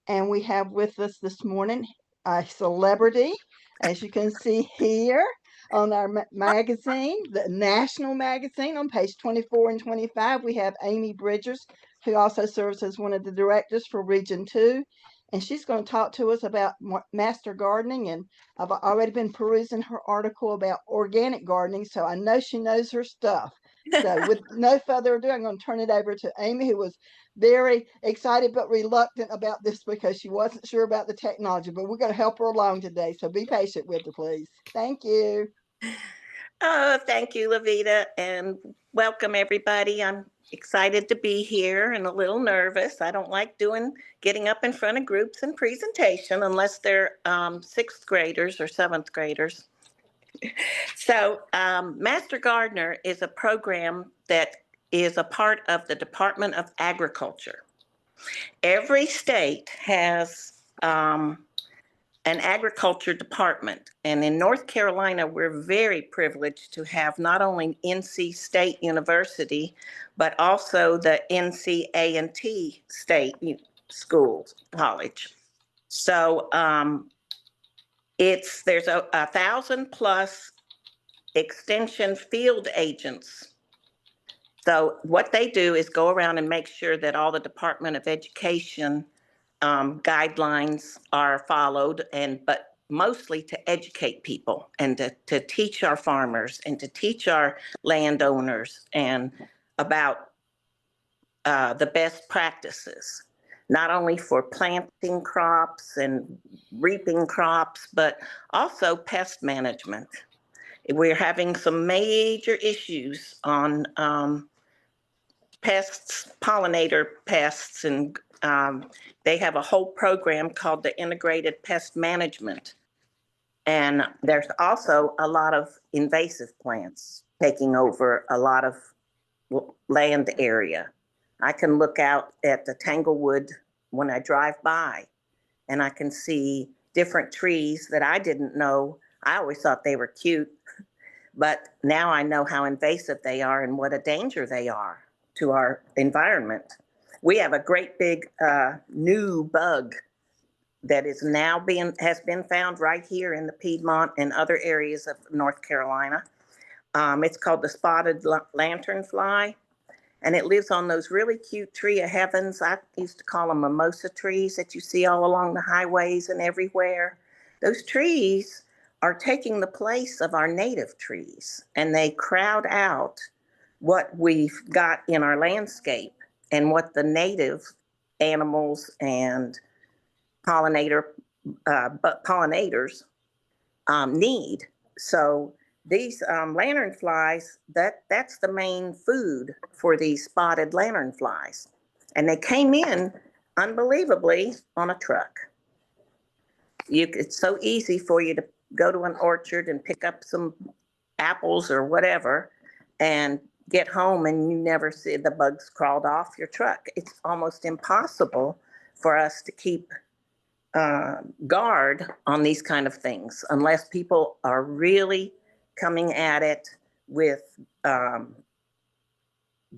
And we have with us this morning a celebrity, as you can see here on our magazine, the national magazine on page 24 and 25. We have Amy Bridgers, who also serves as one of the directors for Region 2. And she's going to talk to us about master gardening. And I've already been perusing her article about organic gardening, so I know she knows her stuff. So, with no further ado, I'm going to turn it over to Amy, who was very excited but reluctant about this because she wasn't sure about the technology. But we're going to help her along today, so be patient with her, please. Thank you. Oh, thank you, Lavita, and welcome everybody. I'm excited to be here and a little nervous. I don't like getting up in front of groups and presentation unless they're sixth graders or seventh graders. So, Master Gardener is a program that is a part of the Department of Agriculture. Every state has an agriculture department. And in North Carolina, we're very privileged to have not only NC State University, but also the NCA&T State Schools College. So there's a 1,000+ extension field agents. So what they do is go around and make sure that all the Department of Education guidelines are followed, but mostly to educate people and to teach our farmers and to teach our landowners and about the best practices, not only for planting crops and reaping crops, but also pest management. We're having some major issues on pests, pollinator pests, and they have a whole program called the Integrated Pest Management. And there's also a lot of invasive plants taking over a lot of land area. I can look out at the Tanglewood when I drive by, and I can see different trees that I didn't know. I always thought they were cute, but now I know how invasive they are and what a danger they are to our environment. We have a great big new bug that is now has been found right here in the Piedmont and other areas of North Carolina. It's called the spotted lanternfly, and it lives on those really cute tree of heavens. I used to call them mimosa trees that you see all along the highways and everywhere. Those trees are taking the place of our native trees, and they crowd out what we've got in our landscape and what the native animals and pollinators need. So these lanternflies, that's the main food for these spotted lanternflies. And they came in unbelievably on a truck. It's so easy for you to go to an orchard and pick up some apples or whatever and get home and you never see the bugs crawled off your truck. It's almost impossible for us to keep guard on these kind of things unless people are really coming at it with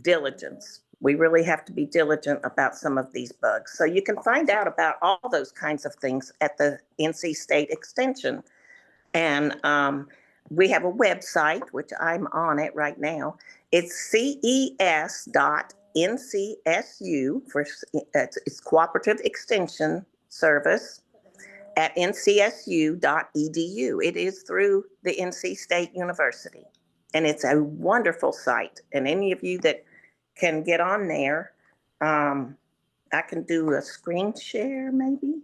diligence. We really have to be diligent about some of these bugs. So you can find out about all those kinds of things at the NC State Extension. And we have a website, which I'm on it right now. It's ces.ncsu, it's Cooperative Extension Service, at ncsu.edu. It is through the NC State University. And it's a wonderful site. And any of you that can get on there, I can do a screen share maybe,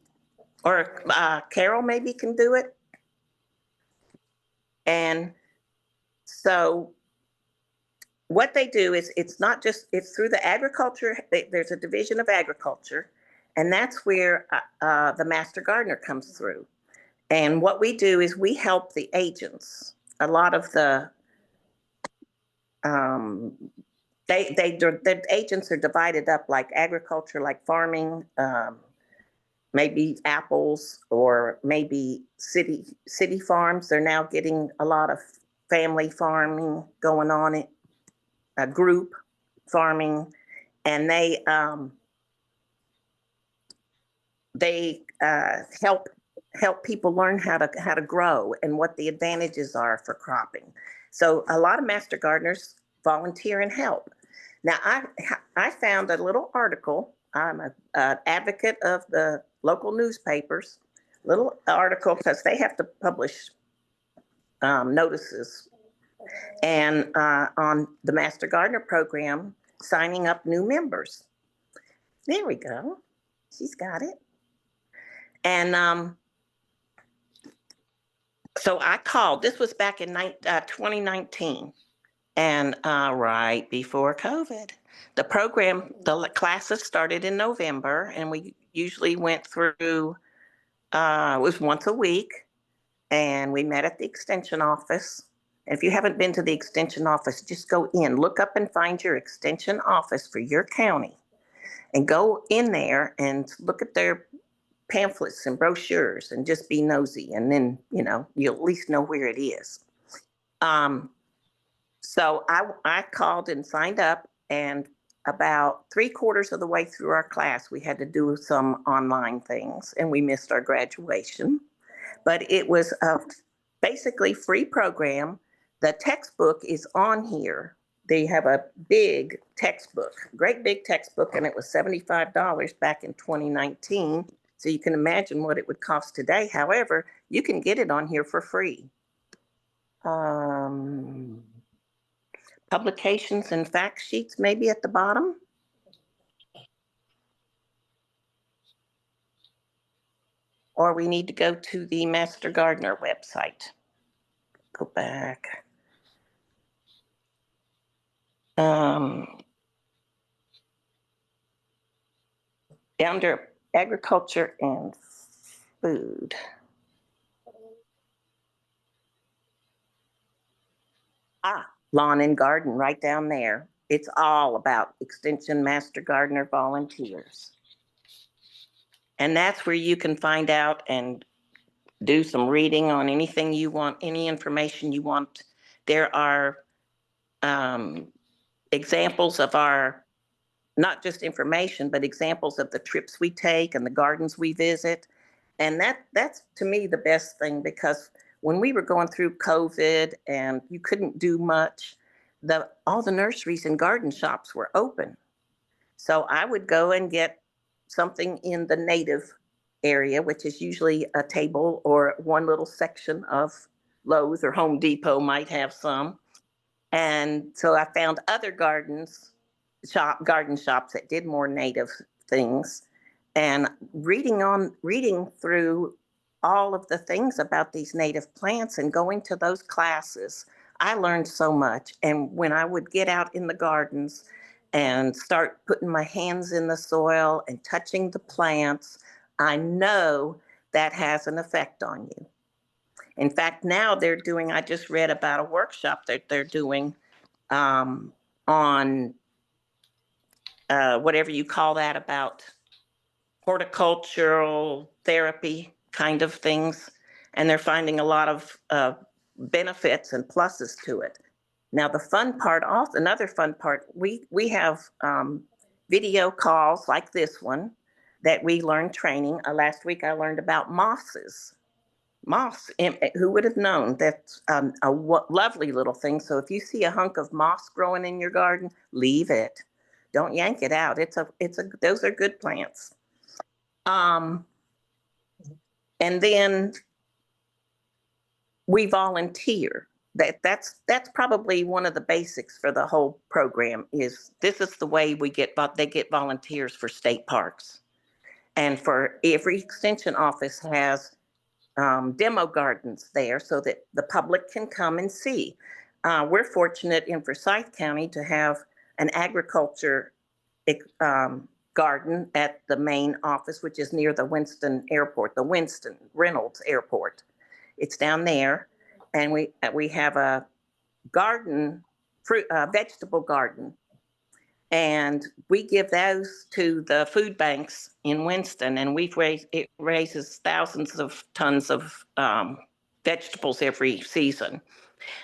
or Carol maybe can do it. And so what they do is it's through the agriculture. There's a division of agriculture, and that's where the Master Gardener comes through. And what we do is we help the agents. A lot of the agents are divided up like agriculture, like farming, maybe apples, or maybe city farms. They're now getting a lot of family farming going on, a group farming, and they they help people learn how to grow and what the advantages are for cropping. So a lot of master gardeners volunteer and help. Now I found a little article. I'm an advocate of the local newspapers. Little article because they have to publish notices and on the Master Gardener program, signing up new members. There we go. She's got it. And so I called. This was back in 2019, and right before COVID. The program, the classes started in November, and we usually went through, it was once a week, and we met at the extension office. And if you haven't been to the extension office, just go in, look up and find your extension office for your county, and go in there and look at their pamphlets and brochures and just be nosy. And then, you'll at least know where it is. So I called and signed up, and about 3/4 of the way through our class, we had to do some online things, and we missed our graduation. But it was a basically free program. The textbook is on here. They have a big textbook, great big textbook, and it was $75 back in 2019. So you can imagine what it would cost today. However, you can get it on here for free. Publications and fact sheets maybe at the bottom. Or we need to go to the Master Gardener website. Go back. Under agriculture and food. Lawn and garden right down there. It's all about Extension Master Gardener volunteers. And that's where you can find out and do some reading on anything you want, any information you want. There are examples of our, not just information, but examples of the trips we take and the gardens we visit. And that's to me the best thing, because when we were going through COVID and you couldn't do much, all the nurseries and garden shops were open. So I would go and get something in the native area, which is usually a table or one little section of Lowe's or Home Depot might have some. And so I found other garden shops that did more native things, and reading through all of the things about these native plants and going to those classes, I learned so much. And when I would get out in the gardens and start putting my hands in the soil and touching the plants, I know that has an effect on you. In fact, now I just read about a workshop that they're doing on whatever you call that, about horticultural therapy kind of things. And they're finding a lot of benefits and pluses to it. Now, the fun part, also another fun part, we have video calls like this one that we learn training. Last week I learned about mosses. Moss, who would have known? That's a lovely little thing. So if you see a hunk of moss growing in your garden, leave it. Don't yank it out. Those are good plants. And then we volunteer. That's probably one of the basics for the whole program. This is the way they get volunteers for state parks, and for every extension office has demo gardens there so that the public can come and see. We're fortunate in Forsyth County to have an agriculture garden at the main office, which is near the Winston Airport, the Winston Reynolds Airport. It's down there, and we have a garden, vegetable garden, and we give those to the food banks in Winston, and it raises thousands of tons of vegetables every season.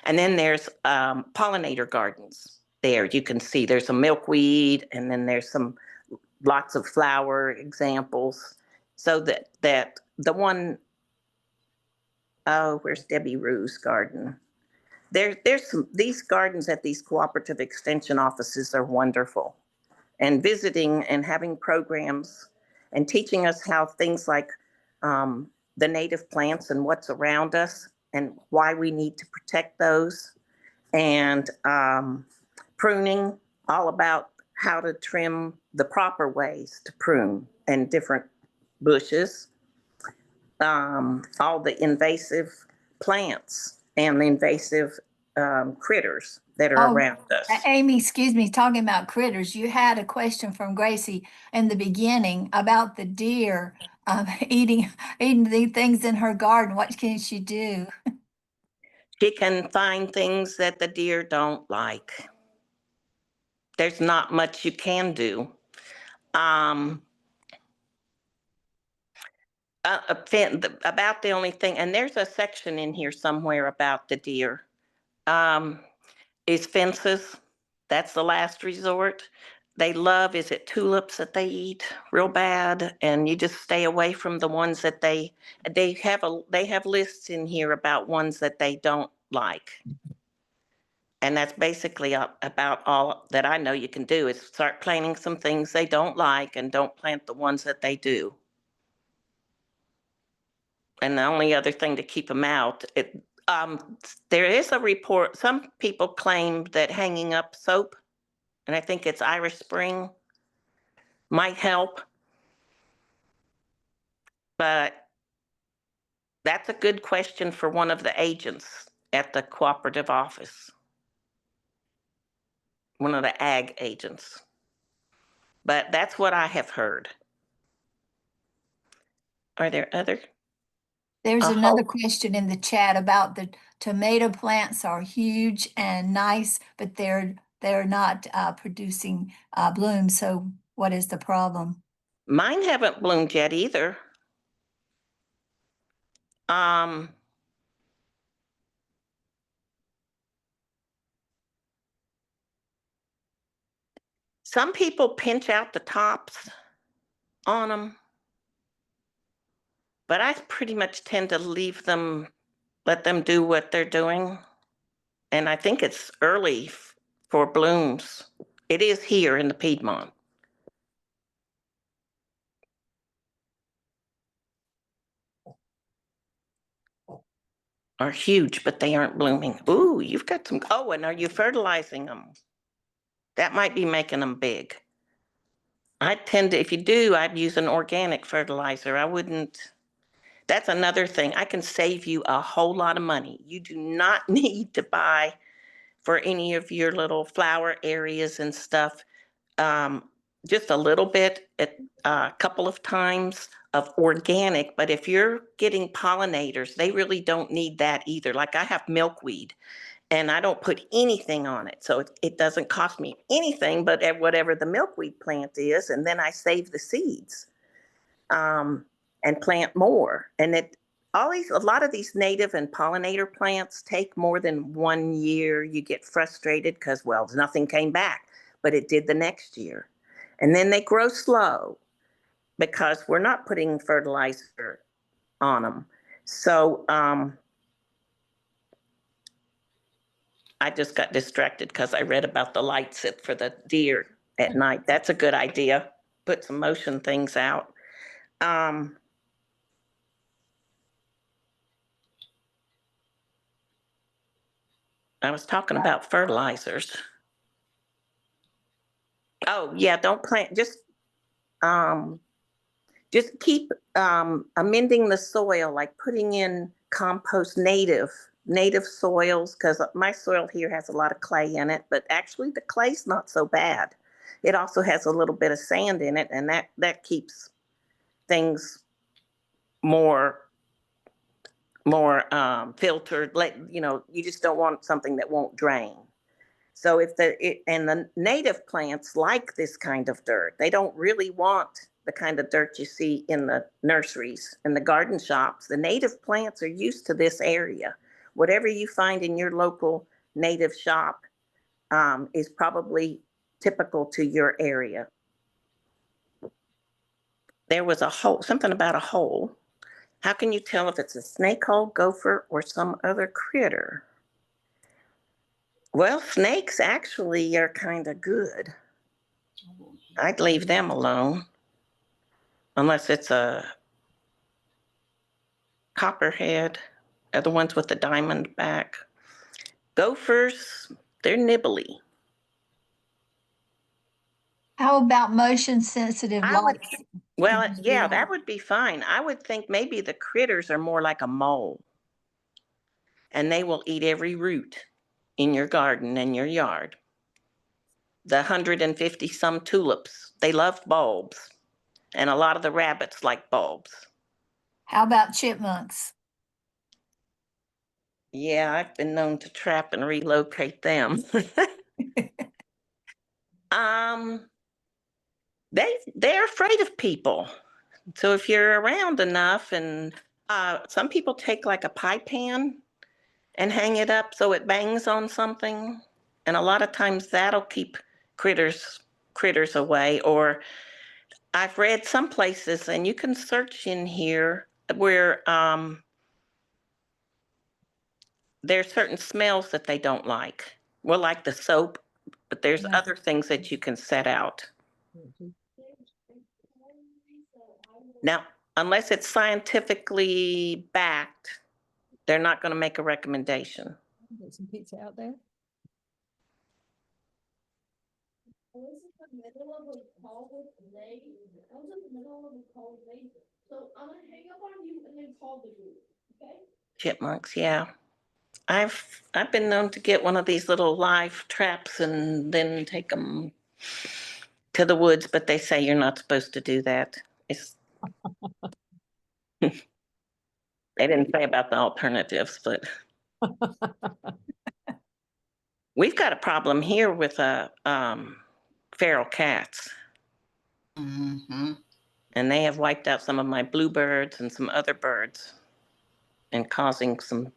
And then there's pollinator gardens there. You can see there's some milkweed, and then there's lots of flower examples. so that the one, oh, where's Debbie Rue's garden? There's some, these gardens at these cooperative extension offices are wonderful. And visiting and having programs and teaching us how things like the native plants and what's around us and why we need to protect those, and pruning, all about how to trim the proper ways to prune and different bushes, all the invasive plants and the invasive critters that are Oh, around us. Amy, excuse me, talking about critters, you had a question from Gracie in the beginning about the deer eating the things in her garden. What can she do? She can find things that the deer don't like. There's not much you can do. About the only thing, and there's a section in here somewhere about the deer, is fences. That's the last resort. They love, is it tulips that they eat real bad? And you just stay away from the ones that they have lists in here about ones that they don't like. And that's basically about all that I know you can do, is start planting some things they don't like and don't plant the ones that they do. And the only other thing to keep them out, there is a report, some people claim that hanging up soap, and I think it's Irish Spring, might help. But that's a good question for one of the agents at the cooperative office, one of the ag agents. But that's what I have heard. Are there other? There's A another whole, question in the chat about the tomato plants are huge and nice, but they're not producing blooms. So what is the problem? mine haven't bloomed yet either. Some people pinch out the tops on them, but I pretty much tend to leave them, let them do what they're doing. And I think it's early for blooms. It is here in the Piedmont. Are huge, but they aren't blooming. Ooh, you've got some. Oh, and are you fertilizing them? That might be making them big. I tend to, if you do, I'd use an organic fertilizer. I wouldn't. That's another thing. I can save you a whole lot of money. You do not need to buy for any of your little flower areas and stuff. Just a little bit, a couple of times of organic. But if you're getting pollinators, they really don't need that either. Like I have milkweed, and I don't put anything on it. So it doesn't cost me anything but whatever the milkweed plant is. And then I save the seeds and plant more. And a lot of these native and pollinator plants take more than 1 year. You get frustrated because, well, nothing came back, but it did the next year. And then they grow slow because we're not putting fertilizer on them. So I just got distracted because I read about the lights for the deer at night. That's a good idea. Put some motion things out. I was talking about fertilizers. Oh yeah, don't plant. Just keep amending the soil, like putting in compost, native soils, because my soil here has a lot of clay in it, but actually the clay's not so bad. It also has a little bit of sand in it, and that keeps things more filtered. You just don't want something that won't drain. So and the native plants like this kind of dirt. They don't really want the kind of dirt you see in the nurseries and the garden shops. The native plants are used to this area. Whatever you find in your local native shop is probably typical to your area. there was a hole, something about a hole. How can you tell if it's a snake hole, gopher, or some other critter? Well, snakes actually are kind of good. I'd leave them alone, unless it's a copperhead, are the ones with the diamond back. Gophers, they're nibbly. How about motion sensitive I would, like? well, yeah, that would be fine. I would think maybe the critters are more like a mole, and they will eat every root in your garden and your yard. The 150 some tulips, they love bulbs, and a lot of the rabbits like bulbs. How about chipmunks? Yeah, I've been known to trap and relocate them. um, they're afraid of people. So if you're around enough, and some people take like a pie pan and hang it up so it bangs on something, and a lot of times that'll keep critters away. Or I've read some places, and you can search in here where there's certain smells that they don't like. Well, like the soap, but there's Yeah. other things that you can set out. Now, unless it's scientifically backed, they're not going to make a recommendation. Get some pizza out there. I was in the middle of a call with Lay. I was in the middle of a call with Lay. So I'm gonna hang up on you and then call the group, okay? Chipmunks, yeah. I've been known to get one of these little live traps and then take them to the woods, but they say you're not supposed to do that. It's they didn't say about the alternatives, but we've got a problem here with feral cats, and they have wiped out some of my bluebirds and some other birds, and causing some.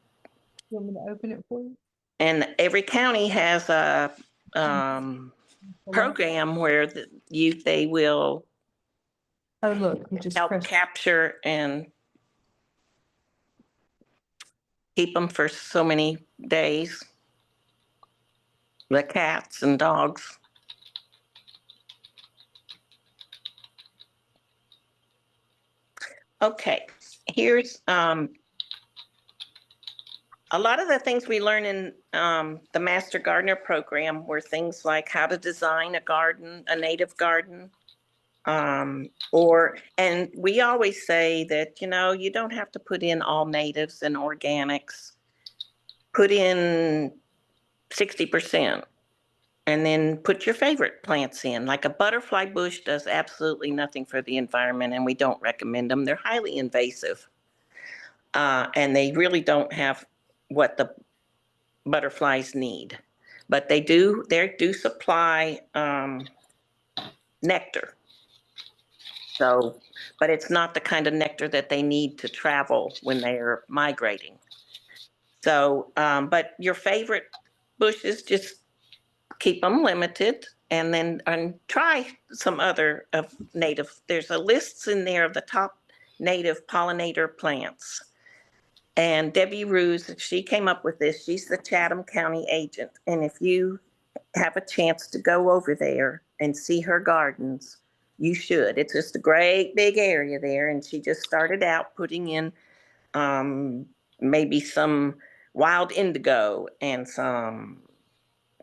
You want me to open it for you? And every county has a program where they will Oh, look, you just help press. capture and keep them for so many days. The cats and dogs. Okay, here's a lot of the things we learn in the Master Gardener program were things like how to design a garden, a native garden. And we always say that, you don't have to put in all natives and organics. Put in 60% and then put your favorite plants in. Like a butterfly bush does absolutely nothing for the environment, and we don't recommend them. They're highly invasive. And they really don't have what the butterflies need. But they do supply nectar. So, but it's not the kind of nectar that they need to travel when they are migrating. So, but your favorite bushes, just keep them limited, and then try some other of native. There's a list in there of the top native pollinator plants. And Debbie Ruse, she came up with this. She's the Chatham County agent. And if you have a chance to go over there and see her gardens, you should. It's just a great big area there. And she just started out putting in maybe some wild indigo and some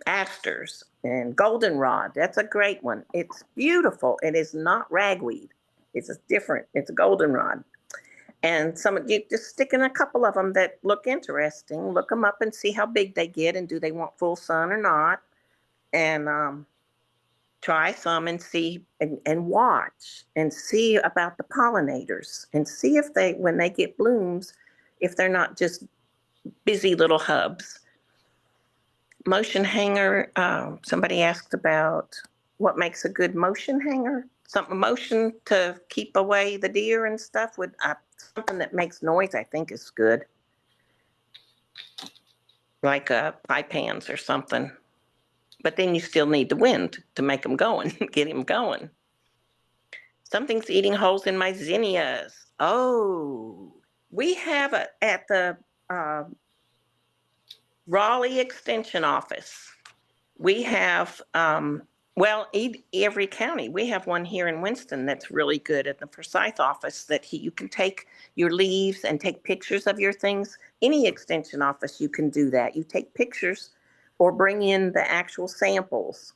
asters and goldenrod. That's a great one. It's beautiful. It is not ragweed. It's a goldenrod. And you just stick in a couple of them that look interesting. Look them up and see how big they get, and do they want full sun or not. And try some and see and watch and see about the pollinators, and see if when they get blooms, if they're not just busy little hubs. Motion hanger, somebody asked about what makes a good motion hanger. Motion to keep away the deer and stuff. Something that makes noise, I think, is good. Like pie pans or something. But then you still need the wind to make them going, get him going. Something's eating holes in my zinnias. Oh, we have at the Raleigh Extension Office. We have, well, every county. We have one here in Winston that's really good at the Forsyth office that you can take your leaves and take pictures of your things. Any extension office, you can do that. You take pictures or bring in the actual samples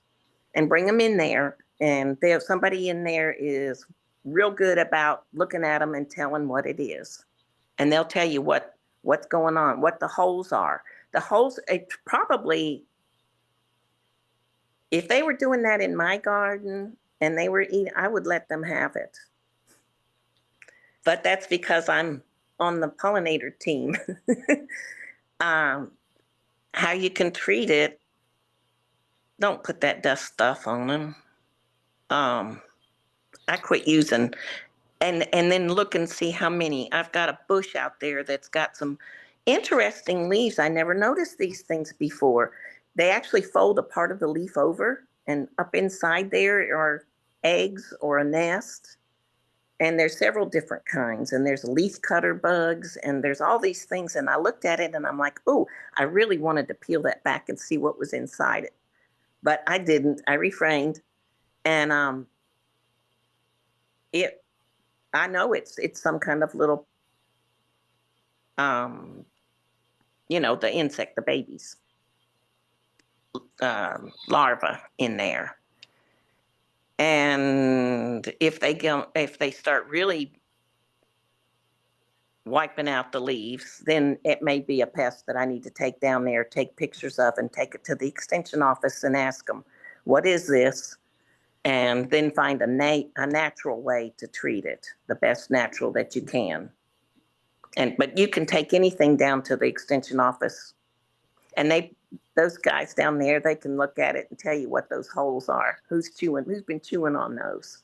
and bring them in there. And there's somebody in there is real good about looking at them and telling what it is. And they'll tell you what's going on, what the holes are. The holes, it probably, if they were doing that in my garden and they were eating, I would let them have it. But that's because I'm on the pollinator team. How you can treat it, don't put that dust stuff on them. I quit using, and then look and see how many. I've got a bush out there that's got some interesting leaves. I never noticed these things before. They actually fold a part of the leaf over, and up inside there are eggs or a nest. And there's several different kinds, and there's leaf cutter bugs, and there's all these things. And I looked at it and I'm like, oh, I really wanted to peel that back and see what was inside it. But I didn't. I refrained. And I know it's some kind of little the insect, the babies, larva in there. And if they start really wiping out the leaves, then it may be a pest that I need to take down there, take pictures of, and take it to the extension office and ask them, what is this? And then find a natural way to treat it, the best natural that you can. But you can take anything down to the extension office, and those guys down there, they can look at it and tell you what those holes are, who's been chewing on those.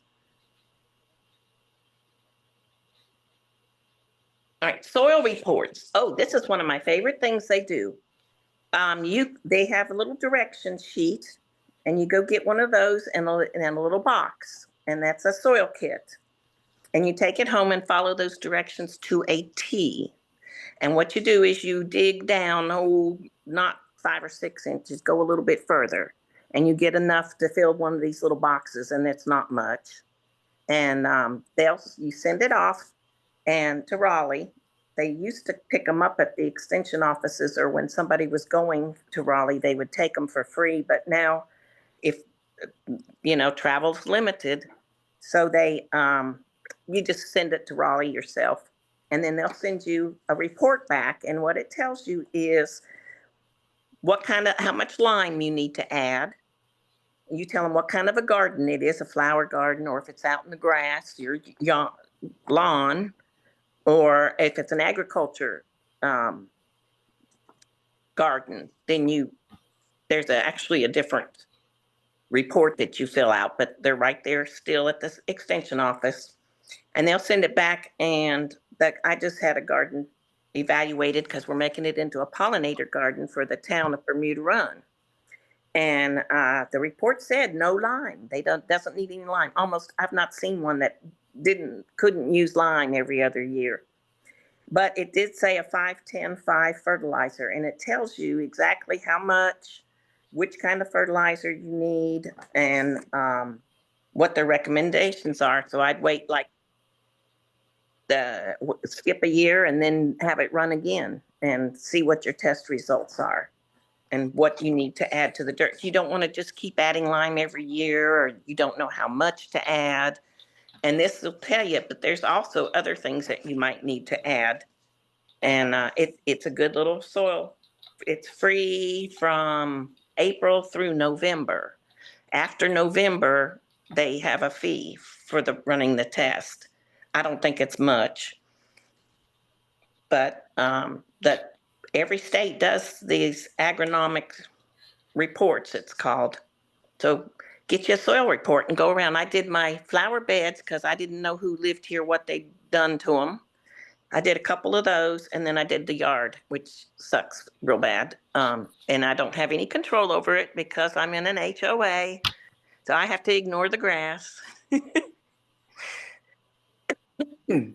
All right, soil reports. Oh, this is one of my favorite things they do. They have a little direction sheet, and you go get one of those and a little box, and that's a soil kit. And you take it home and follow those directions to a T. And what you do is you dig down, not 5 or 6 inches, go a little bit further, and you get enough to fill one of these little boxes, and it's not much. And you send it off and to Raleigh. They used to pick them up at the extension offices, or when somebody was going to Raleigh, they would take them for free. But now, if travel's limited, so you just send it to Raleigh yourself, and then they'll send you a report back. And what it tells you is how much lime you need to add. You tell them what kind of a garden it is, a flower garden, or if it's out in the grass, your lawn, or if it's an agriculture garden, then there's actually a different report that you fill out, but they're right there still at the extension office, and they'll send it back. And I just had a garden evaluated because we're making it into a pollinator garden for the town of Bermuda Run. And the report said no lime. Doesn't need any lime. I've not seen one that couldn't use lime every other year. But it did say a 5-10-5 fertilizer, and it tells you exactly how much, which kind of fertilizer you need, and what the recommendations are. So I'd wait skip a year and then have it run again and see what your test results are and what you need to add to the dirt. You don't want to just keep adding lime every year, or you don't know how much to add. And this will tell you, but there's also other things that you might need to add. And it's a good little soil. It's free from April through November. After November, they have a fee for running the test. I don't think it's much, but that every state does these agronomic reports, it's called. So get you a soil report and go around. I did my flower beds because I didn't know who lived here, what they'd done to them. I did a couple of those, and then I did the yard, which sucks real bad. And I don't have any control over it because I'm in an HOA, so I have to ignore the grass.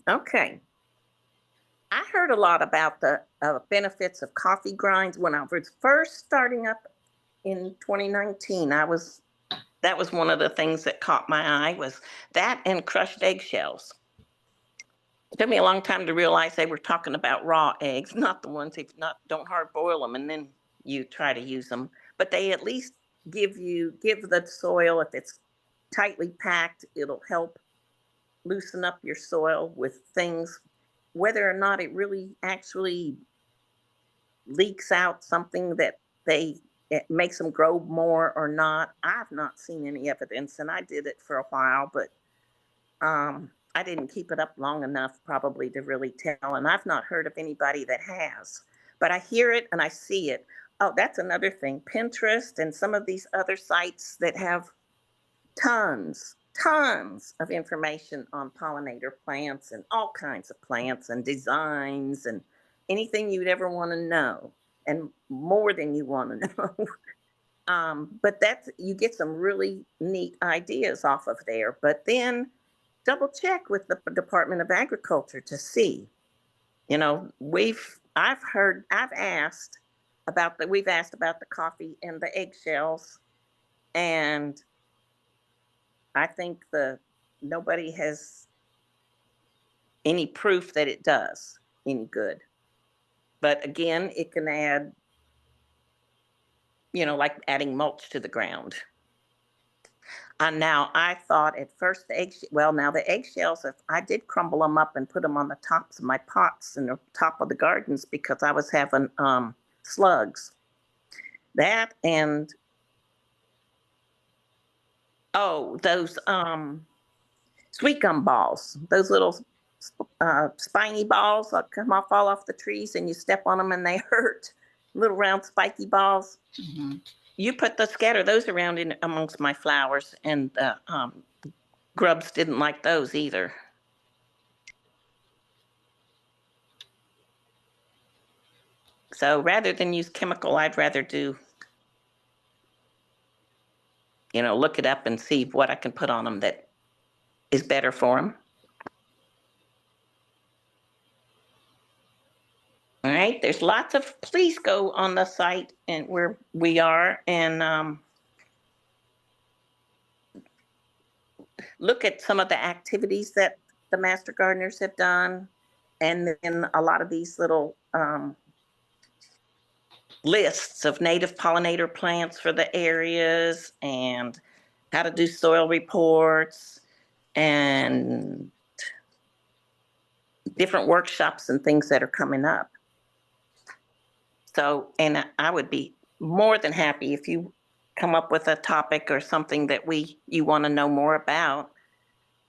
Okay. I heard a lot about the benefits of coffee grinds when I was first starting up in 2019. That was one of the things that caught my eye, was that and crushed eggshells. It took me a long time to realize they were talking about raw eggs, not the ones if not don't hard boil them and then you try to use them. But they at least give the soil, if it's tightly packed, it'll help loosen up your soil with things, whether or not it really actually leaks out something that it makes them grow more or not. I've not seen any evidence, and I did it for a while, but I didn't keep it up long enough probably to really tell, and I've not heard of anybody that has. But I hear it and I see it. Oh, that's another thing. Pinterest and some of these other sites that have tons of information on pollinator plants and all kinds of plants and designs and anything you'd ever want to know, and more than you want to know. But you get some really neat ideas off of there. But then double check with the Department of Agriculture to see. You know, we've asked about the coffee and the eggshells, and I think nobody has any proof that it does any good. But again, it can add, like adding mulch to the ground. And now I thought at first now the eggshells, if I did crumble them up and put them on the tops of my pots and the top of the gardens because I was having slugs. That and those sweet gum balls, those little spiny balls that fall off the trees and you step on them and they hurt. Little round spiky balls. Mm-hmm. You scatter those around in amongst my flowers, and grubs didn't like those either. So rather than use chemical, I'd rather look it up and see what I can put on them that is better for them. All right, there's please go on the site and where we are and look at some of the activities that the Master Gardeners have done. And then a lot of these little lists of native pollinator plants for the areas and how to do soil reports and different workshops and things that are coming up. So, and I would be more than happy if you come up with a topic or something that you want to know more about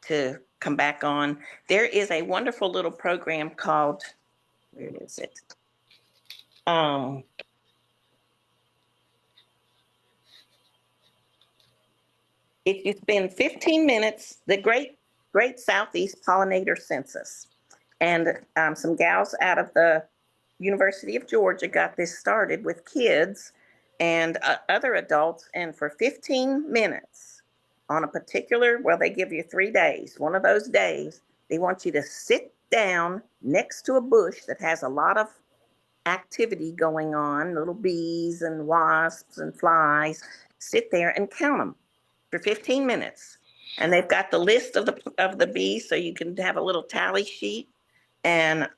to come back on. There is a wonderful little program called, where is it? It's been 15 minutes, the Great Southeast Pollinator Census. And some gals out of the University of Georgia got this started with kids and other adults. And for 15 minutes on a particular, they give you 3 days. One of those days, they want you to sit down next to a bush that has a lot of activity going on, little bees and wasps and flies. Sit there and count them for 15 minutes. And they've got the list of the bees, so you can have a little tally sheet. And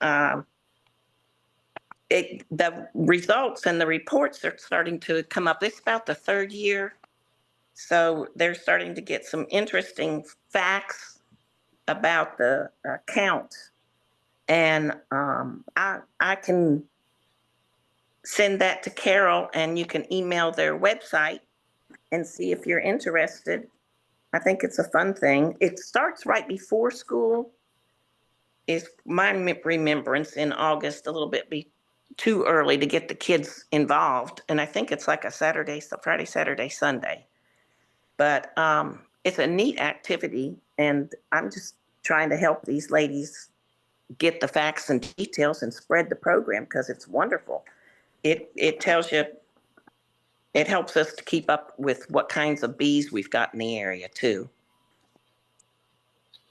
the results and the reports are starting to come up. It's about the 3rd year. So they're starting to get some interesting facts about the count. And I can send that to Carol, and you can email their website and see if you're interested. I think it's a fun thing. It starts right before school, is my remembrance, in August, a little bit too early to get the kids involved. And I think it's like a Friday, Saturday, Sunday. But it's a neat activity, and I'm just trying to help these ladies get the facts and details and spread the program because it's wonderful. It tells you, it helps us to keep up with what kinds of bees we've got in the area too.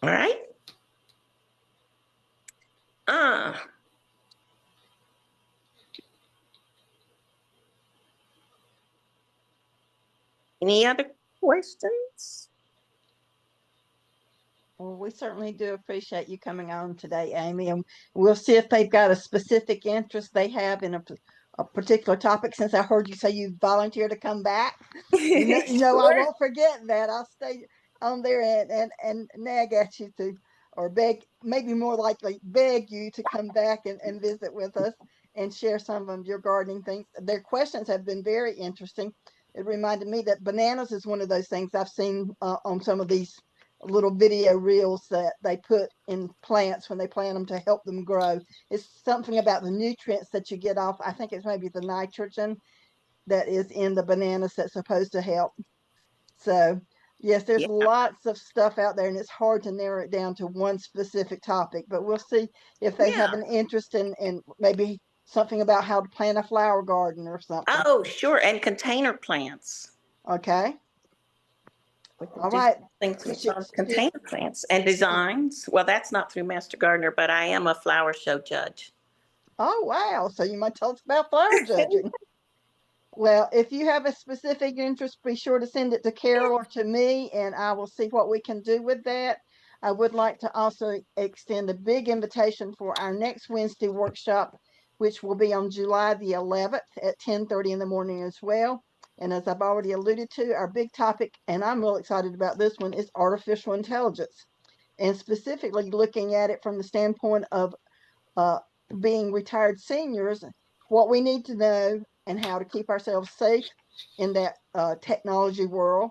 All right. Ah. Any other questions? Well, we certainly do appreciate you coming on today, Amy, and we'll see if they've got a specific interest they have in a particular topic. Since I heard you say you volunteered to come back, you know, I Sure. won't forget that. I'll stay on there and nag at you to, or beg, maybe more likely beg you to come back and visit with us and share some of your gardening things. Their questions have been very interesting. It reminded me that bananas is one of those things I've seen on some of these little video reels that they put in plants when they plant them to help them grow. It's something about the nutrients that you get off. I think it's maybe the nitrogen that is in the bananas that's supposed to help. So yes, there's Yeah. lots of stuff out there, and it's hard to narrow it down to one specific topic, but we'll see if they have Yeah. an interest in maybe something about how to plant a flower garden or something. Oh, sure. And container plants. Okay. We could All do right. things on container plants and designs. Well, that's not through Master Gardener, but I am a flower show judge. Oh, wow. So you might tell us about flower judging. Well, if you have a specific interest, be sure to send it to Carol or to me, and I will see what we can do with that. I would like to also extend a big invitation for our next Wednesday workshop, which will be on July the 11th at 10:30 in the morning as well. And as I've already alluded to, our big topic, and I'm real excited about this one, is artificial intelligence, and specifically looking at it from the standpoint of uh, being retired seniors, what we need to know and how to keep ourselves safe in that technology world.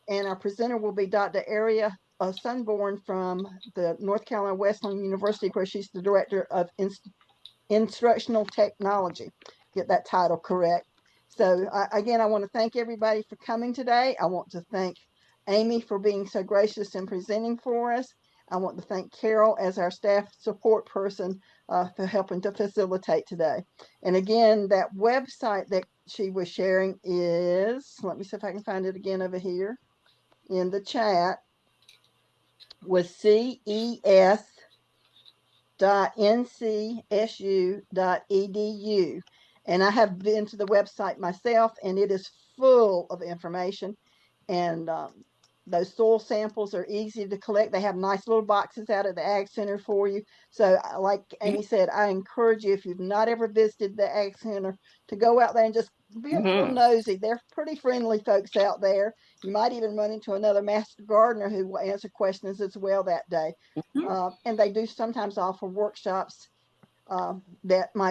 And our presenter will be Dr. Aria Sunborn from the North Carolina Wesleyan University, where she's the director of instructional technology. Get that title correct. So again, I want to thank everybody for coming today. I want to thank Amy for being so gracious and presenting for us. I want to thank Carol as our staff support person for helping to facilitate today. And again, that website that she was sharing is, let me see if I can find it again over here in the chat, was ces.ncsu.edu. And I have been to the website myself, and it is full of information. And those soil samples are easy to collect. They have nice little boxes out at the Ag Center for you. So like Amy said, I encourage you, if you've not ever visited the Ag Center, to go out there and just be a little nosy. They're pretty friendly folks out there. You might even run into another Master Gardener who will answer questions as well that day. And they do sometimes offer workshops that might